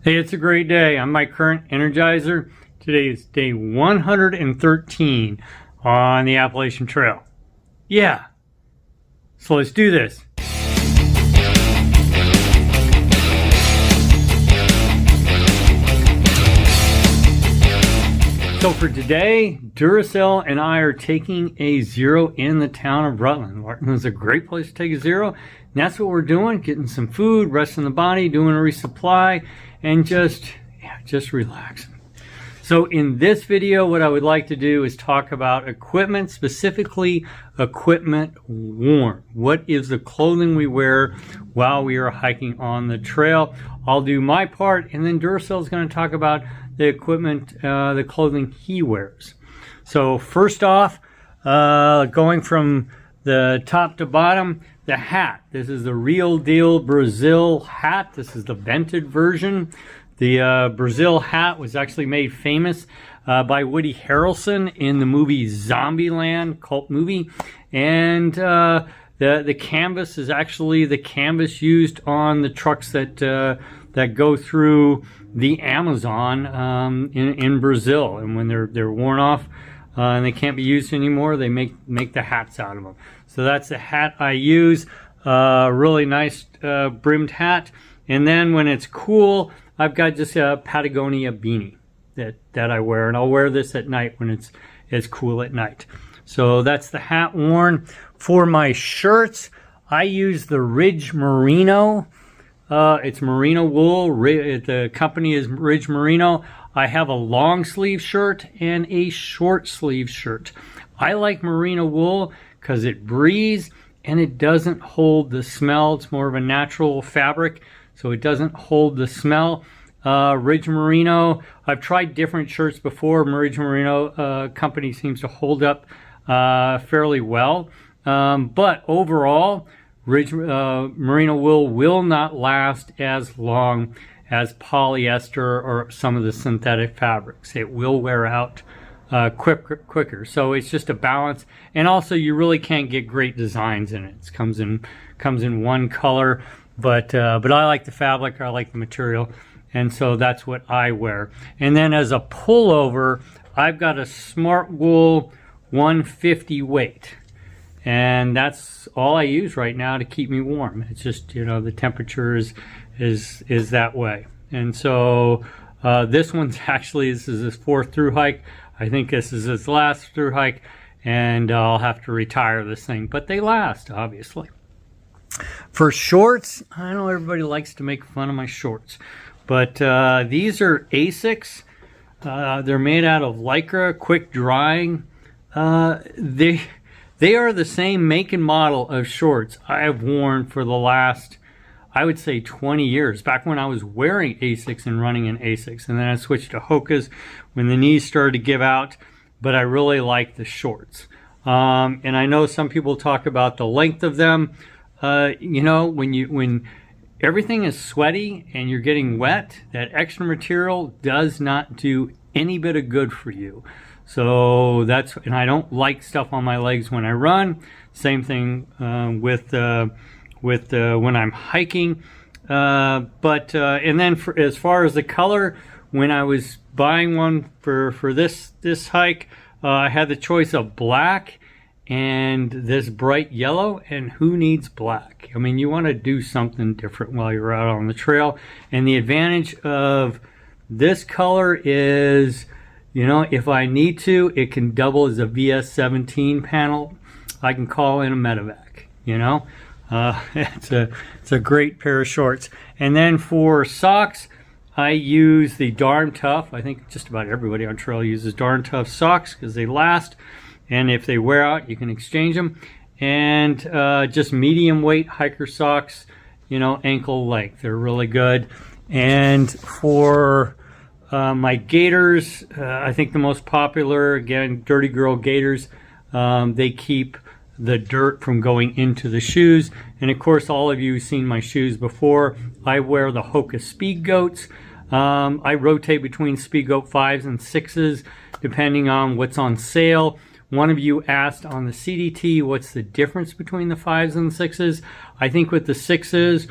Hey, it's a great day. I'm my current Energizer. Today is day 113 on the Appalachian Trail. Yeah, so let's do this. So for today, Duracell and I are taking a zero in the town of Rutland. Rutland is a great place to take a zero, and that's what we're doing, getting some food, resting the body, doing a resupply, and just relaxing. So in this video, what I would like to do is talk about equipment, specifically equipment worn. What is the clothing we wear while we are hiking on the trail? I'll do my part, and then Duracell is going to talk about the equipment, the clothing he wears. So first off, going from the top to bottom, the hat. This is the real deal Brazil hat. This is the vented version. The Brazil hat was actually made famous by Woody Harrelson in the movie Zombieland, cult movie. And the canvas is actually the canvas used on the trucks that go through the Amazon in Brazil. And when they're worn off and they can't be used anymore, they make the hats out of them. So that's the hat I use. Really nice brimmed hat. And then when it's cool, I've got just a Patagonia beanie that I wear, and I'll wear this at night when it's cool at night. So that's the hat worn. For my shirts, I use the Ridge Merino. It's merino wool. The company is Ridge Merino. I have a long sleeve shirt and a short sleeve shirt. I like merino wool because it breathes and it doesn't hold the smell. It's more of a natural fabric, so it doesn't hold the smell. Ridge Merino, I've tried different shirts before. Ridge Merino company seems to hold up fairly well. But overall, Ridge Merino wool will not last as long as polyester or some of the synthetic fabrics. It will wear out quicker. So it's just a balance. And also, you really can't get great designs in it. It comes in one color, but I like the fabric. I like the material. And so that's what I wear. And then as a pullover, I've got a Smart Wool 150 weight. And that's all I use right now to keep me warm. It's just, you know, the temperature is that way. And so this one's actually, this is his fourth through hike. I think this is his last through hike, and I'll have to retire this thing. But they last, obviously. For shorts, I know everybody likes to make fun of my shorts, but these are Asics. They're made out of Lycra, quick drying. They are the same make and model of shorts I have worn for the last, I would say, 20 years. Back when I was wearing Asics and running in Asics. And then I switched to Hokas when the knees started to give out. But I really like the shorts. And I know some people talk about the length of them. You know, when everything is sweaty and you're getting wet, that extra material does not do any bit of good for you. So that's, and I don't like stuff on my legs when I run. Same thing with when I'm hiking. And then as far as the color, when I was buying one for this hike, I had the choice of black and this bright yellow. And who needs black? I mean, you want to do something different while you're out on the trail. And the advantage of this color is, you know, if I need to, it can double as a VS17 panel. I can call in a medevac, you know. It's a great pair of shorts. And then for socks, I use the Darn Tough. I think just about everybody on trail uses Darn Tough socks because they last. And if they wear out, you can exchange them. And just medium weight hiker socks, you know, ankle length. They're really good. And for my gaiters, I think the most popular, again, Dirty Girl gaiters, they keep the dirt from going into the shoes. And of course, all of you have seen my shoes before. I wear the Hoka Speed Goats. I rotate between Speed Goat 5s and 6s, depending on what's on sale. One of you asked on the CDT, what's the difference between the 5s and the 6s? I think with the 6s,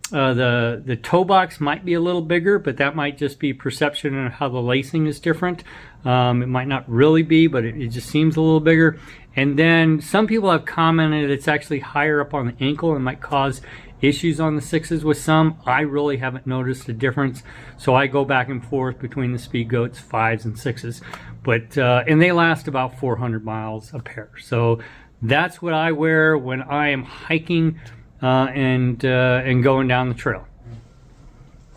The toe box might be a little bigger, but that might just be perception and how the lacing is different. It might not really be, but it just seems a little bigger. And then some people have commented it's actually higher up on the ankle and might cause issues on the 6s with some. I really haven't noticed a difference, so I go back and forth between the Speedgoats 5s and 6s, but and they last about 400 miles a pair. So that's what I wear when I am hiking and going down the trail.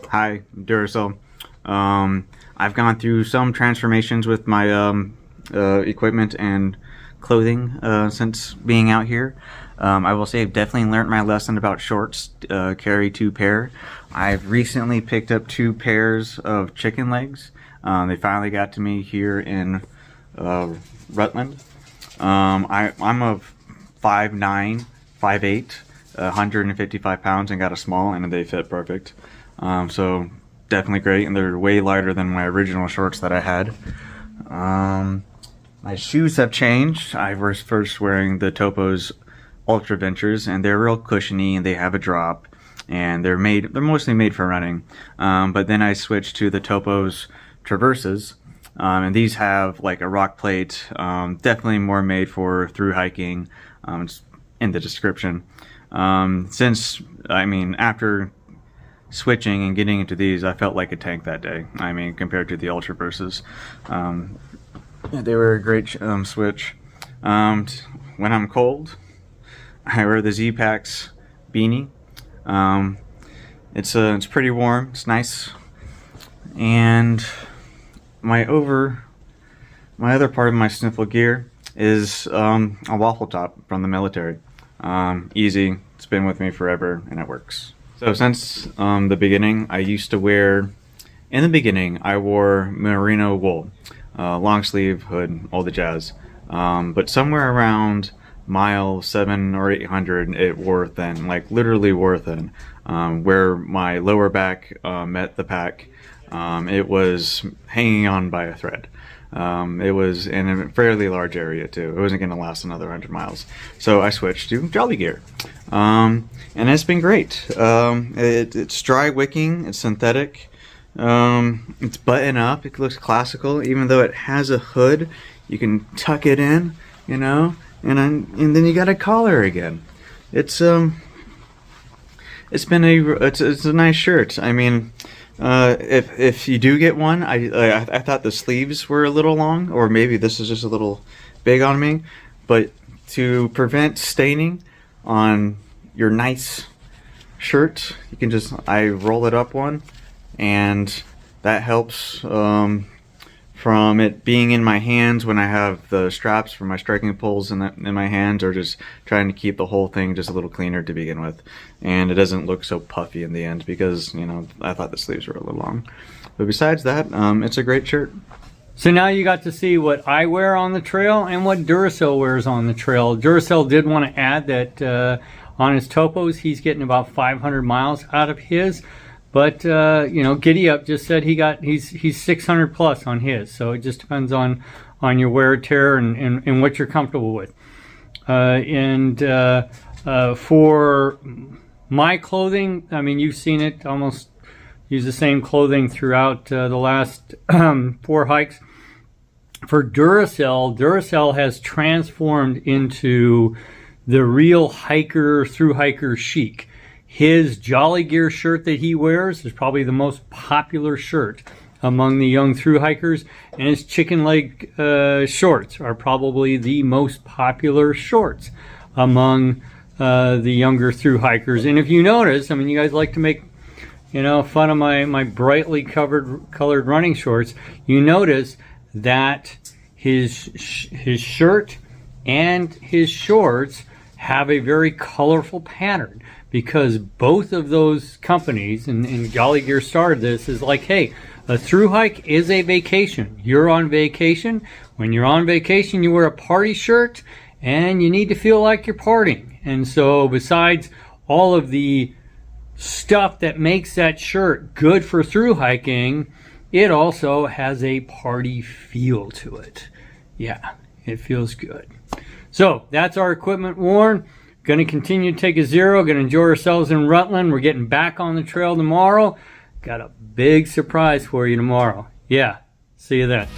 Hi, Duracell. I've gone through some transformations with my equipment and clothing since being out here. I will say I've definitely learned my lesson about shorts. Carry 2 pair. I've recently picked up 2 pairs of chicken legs. They finally got to me here in Rutland. I'm a 5'9", 5'8", 155 pounds and got a small, and they fit perfect. So definitely great, and they're way lighter than my original shorts that I had. My shoes have changed. I was first wearing the Topo's Ultra Ventures, and they're real cushiony and they have a drop, and they're mostly made for running. But then I switched to the Topo's Traverses, and these have like a rock plate, definitely more made for through hiking. It's in the description. After switching and getting into these, I felt like a tank that day. Compared to the Ultra Verses, they were a great switch. When I'm cold, I wear the Z-Packs beanie. It's pretty warm. It's nice. And my other part of my sniffle gear is a waffle top from the military. Easy. It's been with me forever, and it works. So since the beginning, I wore merino wool, long sleeve, hood, all the jazz. But somewhere around mile 700 or 800, it wore thin, like literally wore thin. Where my lower back met the pack, it was hanging on by a thread. It was in a fairly large area too. It wasn't going to last another 100 miles. So I switched to Jolly Gear. And it's been great. It's dry wicking, it's synthetic. It's button up, it looks classical, even though it has a hood. You can tuck it in, and then you got a collar again. It's a nice shirt. If you do get one, I thought the sleeves were a little long, or maybe this is just a little big on me, but to prevent staining on your nice shirt, you can I roll it up one, and that helps from it being in my hands when I have the straps for my striking poles in my hands, or just trying to keep the whole thing just a little cleaner to begin with. And it doesn't look so puffy in the end because, I thought the sleeves were a little long. But besides that, it's a great shirt. So now you got to see what I wear on the trail and what Duracell wears on the trail. Duracell did want to add that on his Topos, he's getting about 500 miles out of his. But, Giddy Up just said he's 600 plus on his. So it just depends on your wear tear and what you're comfortable with. For my clothing, you've seen it, almost use the same clothing throughout the last 4 hikes. For Duracell has transformed into the real thru-hiker chic. His Jolly Gear shirt that he wears is probably the most popular shirt among the young thru-hikers, and his chicken leg shorts are probably the most popular shorts among the younger thru-hikers. And if you notice, you guys like to make fun of my brightly colored running shorts. You notice that his shirt and his shorts have a very colorful pattern, because both of those companies, and Jolly Gear started this, is like, hey, a thru-hike is a vacation. You're on vacation. When you're on vacation, you wear a party shirt, and you need to feel like you're partying. And so besides all of the stuff that makes that shirt good for thru-hiking, it also has a party feel to it. Yeah, it feels good. So that's our equipment worn. Going to continue to take a zero. Going to enjoy ourselves in Rutland. We're getting back on the trail tomorrow. Got a big surprise for you tomorrow. Yeah, see you then.